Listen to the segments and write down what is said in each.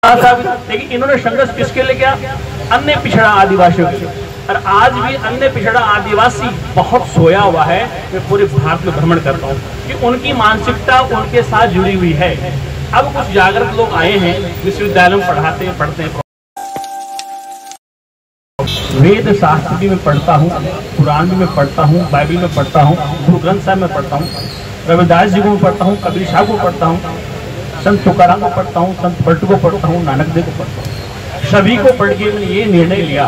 लेकिन इन्होंने संघर्ष किसके लिए किया? अन्य पिछड़ा आदिवासियों के लिए। और आज भी अन्य पिछड़ा आदिवासी बहुत सोया हुआ है। मैं पूरे भारत में भ्रमण करता हूँ कि उनकी मानसिकता उनके साथ जुड़ी हुई है। अब कुछ जागृत लोग आए हैं, विश्वविद्यालय में पढ़ते हैं। वेद शास्त्र भी मैं पढ़ता हूँ, कुरान भी मैं पढ़ता हूँ, बाइबल में पढ़ता हूँ, गुरु ग्रंथ साहब में पढ़ता हूँ, रविदास जी को पढ़ता हूँ, कबीर साहब को पढ़ता हूँ, संत तुकाराम को पढ़ता हूँ, संत भट्ट को पढ़ता हूँ, नानक देव को पढ़ता हूँ। सभी को पढ़ के मैंने ये निर्णय लिया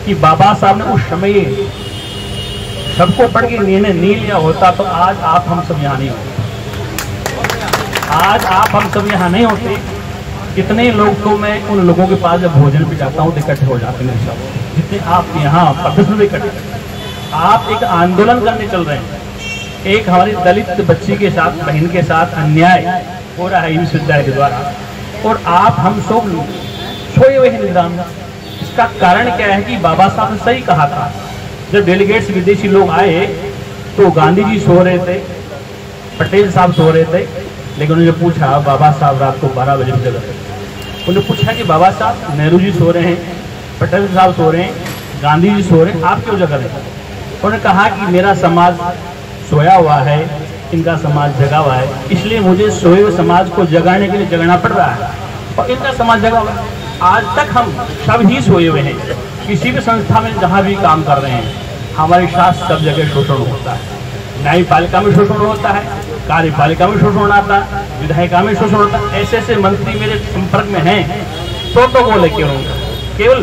कि बाबा साहब ने उस समय सबको पढ़ के निर्णय नहीं लिया होता तो आज आप हम सब यहाँ नहीं होते। आज आप हम सब यहाँ नहीं होते। कितने लोग तो मैं उन लोगों के पास जब भोजन पे जाता हूँ इकट्ठे हो जाते हैं सब, जितने आप यहाँ प्रदर्शन में इकट्ठे। आप एक आंदोलन करने चल रहे हैं। एक हमारी दलित बच्ची के साथ, बहन के साथ अन्याय हो रहा है विश्वविद्यालय के द्वारा, और आप हम सब सोए हुए हैं निगरान में। इसका कारण क्या है कि बाबा साहब ने सही कहा था। जब डेलीगेट्स विदेशी लोग आए तो गांधी जी सो रहे थे, पटेल साहब सो रहे थे, लेकिन उन्होंने पूछा बाबा साहब रात को 12 बजे जगह थे। उन्होंने पूछा कि बाबा साहब, नेहरू जी सो रहे हैं, पटेल साहब सो रहे हैं, गांधी जी सो रहे हैं, आप क्यों जग रहे हैं? उन्होंने कहा कि मेरा समाज सोया हुआ है, इनका समाज जगा हुआ है, इसलिए मुझे सोए हुए समाज को जगाने के लिए जगना पड़ रहा है, और इनका समाज जगा हुआ है। आज तक हम सब ही सोए हुए हैं। किसी भी संस्था में जहाँ भी काम कर रहे हैं, हमारे साथ सब जगह शोषण होता है। न्यायपालिका में शोषण होता है, कार्यपालिका में शोषण आता है, विधायिका में शोषण होता है। ऐसे ऐसे मंत्री मेरे संपर्क में हैं, प्रोटोकॉल है केवल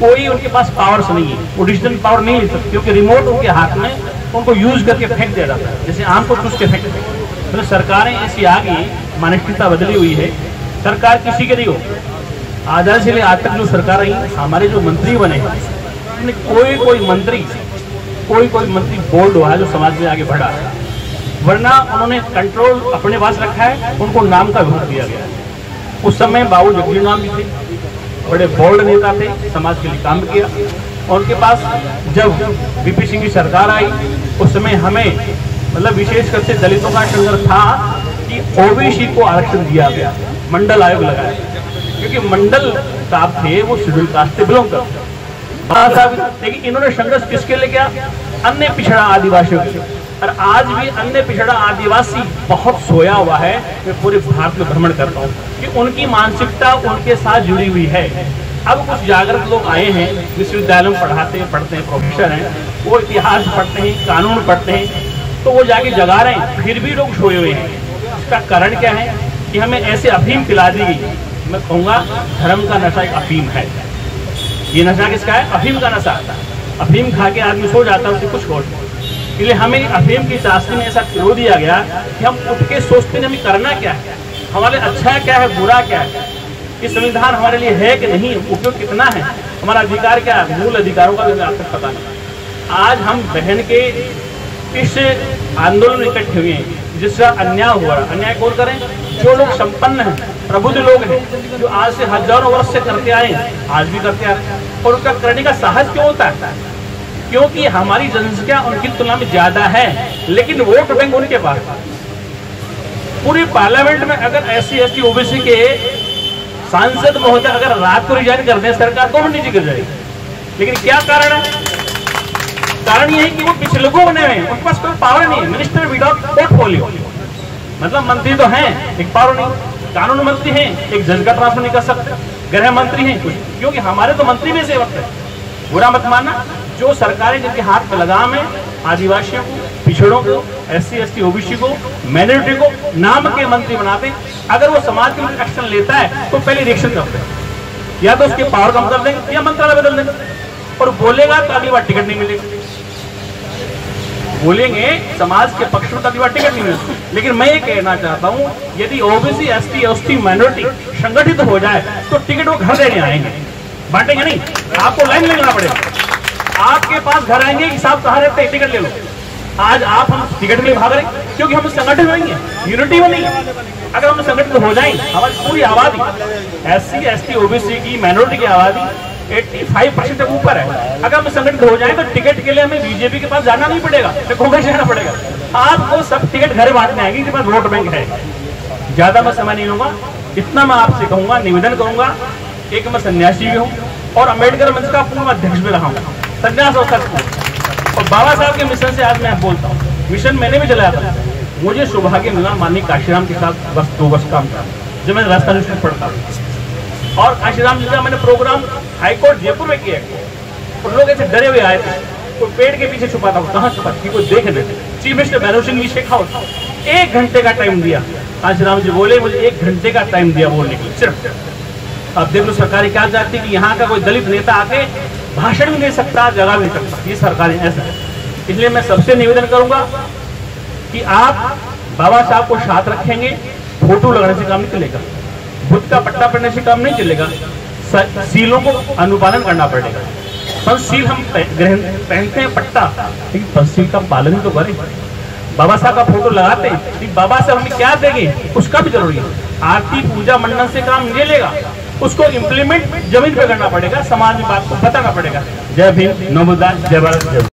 कोई उनके पास पावर्स नहीं है, वो डिसीजन पावर नहीं ले सकते, क्योंकि रिमोट उनके हाथ में, उनको यूज करके फेंक दिया जाता है, जैसे आम को चूस के फेंक देते। तो सरकारें ऐसी आ गई, मानसिकता बदली हुई है। सरकार किसी के नहीं हो। आजादी से आज तक जो सरकार रही, हमारे जो मंत्री बने, कोई मंत्री बोल्ड हुआ है जो समाज में आगे बढ़ा है, वरना उन्होंने कंट्रोल अपने पास रखा है, उनको नाम का वोट दिया गया। उस समय बाबू जगजीवन राम भी थे, बड़े बोल्ड नेता थे, समाज के लिए काम किया। और उनके पास जब वीपी सिंह की सरकार आई, उस समय हमें मतलब विशेषकर से दलितों का संघर्ष था कि ओबीसी को आरक्षण दिया गया, मंडल आयोग लगाया, क्योंकि मंडल साहब थे वो शेड्यूल कास्ट से बिलोंग करते। लेकिन इन्होंने संघर्ष किसके लिए किया? अन्य पिछड़ा आदिवासियों के लिए। और आज भी अन्य पिछड़ा आदिवासी बहुत सोया हुआ है। मैं पूरे भारत में भ्रमण करता हूँ कि उनकी मानसिकता उनके साथ जुड़ी हुई है। अब कुछ जागृत लोग आए हैं, विश्वविद्यालय में पढ़ते हैं, प्रोफेसर हैं, वो इतिहास पढ़ते हैं, कानून पढ़ते हैं, तो वो जाके जगा रहे हैं, फिर भी लोग सोए हुए हैं। इसका कारण क्या है कि हमें ऐसे अफीम पिला दी गई। मैं कहूँगा धर्म का नशा एक अफीम है। ये नशा किसका है? अफीम का नशा। अफीम खा के आदमी सो जाता है, उसे कुछ छोड़। इसलिए हमें अफीम की चाशनी में ऐसा खिलो दिया गया कि हम उठ के सोचते हैं हमें करना क्या है, हमारे अच्छा क्या है, बुरा क्या है, ये संविधान हमारे लिए है कि नहीं, उपयोग कितना है, हमारा अधिकार क्या है, मूल अधिकारों का भी आज तक पता नहीं। आज हम बहन के इस आंदोलन में इकट्ठे हुए हैं जिसका अन्याय हुआ। अन्याय कौन करें? जो लोग संपन्न हैं, प्रबुद्ध लोग हैं, जो आज से हजारों वर्ष से करते आए हैं, आज भी करते आ रहे हैं। और उसका करने का साहस क्यों होता है? क्योंकि हमारी जनसंख्या उनकी तुलना में ज्यादा है, लेकिन वोट बैंक उनके पास। पूरी पार्लियामेंट में अगर SC ST OBC के सांसद महोदय अगर रात को रिजाइन कर दें, सरकार 2 मिनट नीचे गिर जाएगी। लेकिन क्या कारण है? कारण यह है कि वो पिछले को बने हुए हैं, उनके पास कोई पावर नहीं है। मिनिस्टर विदाउट पोर्टफोलियो, मतलब मंत्री तो हैं, एक पावर नहीं। कानून मंत्री हैं, एक जज का ट्रांसफर नहीं कर सकते। गृह मंत्री हैं कुछ, क्योंकि हमारे तो मंत्री में से वक्त है। बुरा मत मानना, जो सरकारें जिनके हाथ में लगाम है, आदिवासियों को, पिछड़ों को, SC ST OBC को, माइनॉरिटी को नाम के मंत्री बनाते। अगर वो समाज के लिए एक्शन लेता है तो पहले रिएक्शन करते हैं, या तो उसके पावर कम कर देंगे या मंत्रालय बदल देंगे। और बोलेगा तो अगली बार टिकट नहीं मिलेगा। बोलेंगे समाज के पक्ष में तो अगली बार टिकट नहीं मिलेगा। लेकिन मैं ये कहना चाहता हूँ, यदि OBC ST ST माइनॉरिटी संगठित हो जाए तो टिकट वो घर देने आएंगे, बांटेंगे नहीं। आपको लाइन लगना पड़ेगा, आपके पास घर आएंगे कि साहब कहाँ रहते हैं, टिकट ले लो। आज आप हम टिकट के लिए भाग रहे हैं क्योंकि हम संगठित होंगे, यूनिटी बनेगी। अगर हम संगठित हो जाएं, हमारी पूरी आबादी SC ST OBC की माइनॉरिटी की आबादी 85% तक ऊपर है। अगर हम संगठित हो जाए तो टिकट के लिए हमें बीजेपी के पास जाना नहीं पड़ेगा, कांग्रेस जाना पड़ेगा। आपको सब टिकट घर बांटने आएंगे, जिनके पास वोट बैंक है। ज्यादा मैं समय नहीं लूंगा, इतना मैं आपसे कहूंगा, निवेदन करूंगा। एक मैं सन्यासी भी हूँ और अम्बेडकर मंच का पूर्व अध्यक्ष भी रहा हूँ, संन्यास और सत्य। और बाबा साहब के मिशन से आज मैं बोलता हूँ, मिशन मैंने भी चलाया था। मुझे सौभाग्य मिला माननीय काशीराम के साथ बस 2 वर्ष काम करा, जब मैं राजस्थान में पढ़ता था। और काशीराम जी का मैंने प्रोग्राम हाईकोर्ट जयपुर में किया, और लोग ऐसे डरे हुए आए थे, तो पेड़ के पीछे छुपा था, कहाँ छुपा थी कोई देख ले। चीफ मिनिस्टर भैरव सिंह जी शेखावत 1 घंटे का टाइम दिया। काशीराम जी बोले मुझे 1 घंटे का टाइम दिया बोलने के लिए सिर्फ। अब देख लो सरकारी क्या चाहती है कि यहाँ का कोई दलित नेता आके भाषण भी नहीं सकता, जगह भी नहीं सकता, ये सरकारी ऐसा है। इसलिए मैं सबसे निवेदन करूंगा कि आप बाबा साहब को साथ रखेंगे, फोटो लगाने से काम नहीं चलेगा, बुद्ध का पट्टा पड़ने से काम नहीं चलेगा, सीलों को अनुपालन करना पड़ेगा। पंचशील हम पहनते हैं पट्टा, लेकिन पंचशील का पालन तो करें। बाबा साहब का फोटो लगाते हैं, कि बाबा साहब हमें क्या देंगे उसका भी जरूरी है। आरती पूजा मंडन से काम नहीं लेगा, उसको इम्प्लीमेंट जमीन पे करना पड़ेगा, समाज में बात को बताना पड़ेगा। जय भीम, नमो बुद्धाय, जय भारत, जय।